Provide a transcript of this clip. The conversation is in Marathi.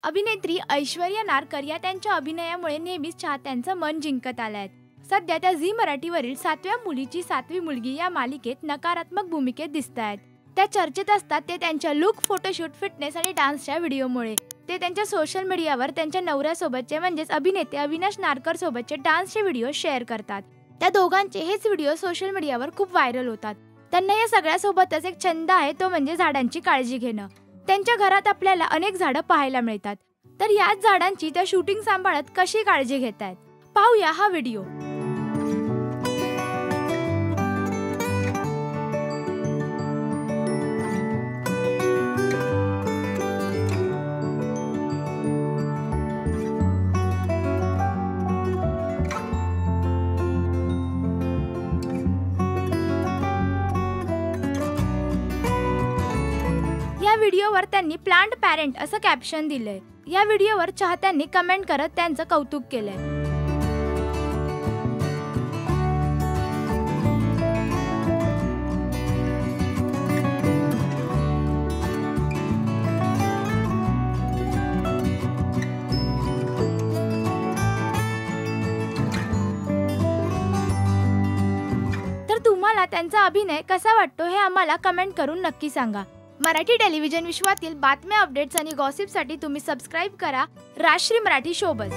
अभिनेत्री ऐश्वर्या नारकर या त्यांच्या अभिनयामुळे नेहमीच चाहत्यांचं मन जिंकत आल्यात। सध्या त्या झी मराठीवरील 7व्या मुलीची 7वी मुलगी या मालिकेत नकारात्मक भूमिकेत दिसतायत। त्या चर्चेत असतात ते त्यांच्या लुक, फोटोशूट, फिटनेस आणि डान्सच्या व्हिडिओमुळे। ते त्यांच्या सोशल मीडियावर त्यांच्या नवऱ्यासोबतचे म्हणजेच अभिनेते अविनाश नारकर सोबतचे डान्सचे व्हिडिओ शेअर करतात। त्या दोघांचे हेच व्हिडिओ सोशल मीडियावर खूप व्हायरल होतात। त्यांना या सगळ्यासोबतच एक छंद आहे, तो म्हणजे झाडांची काळजी घेणं। त्यांच्या घरात आपल्याला अनेक झाडं पाहायला मिळतात, तर याच झाडांची त्या शूटिंग सांभाळत कशी काळजी घेतायत पाहूया हा व्हिडिओ। या व्हिडिओवर त्यांनी प्लांट पॅरेंट असं कॅप्शन दिलंय। या व्हिडिओवर चाहत्यांनी कमेंट करत त्यांचं कौतुक केलंय। तर तुम्हाला त्यांचा अभिनय कसा वाटतो हे आम्हाला कमेंट करून नक्की सांगा। मराठी टेलिव्हिजन विश्वातील बातम्या, अपडेट्स आणि गॉसिपसाठी तुम्ही सबस्क्राइब करा राजश्री मराठी शोबज।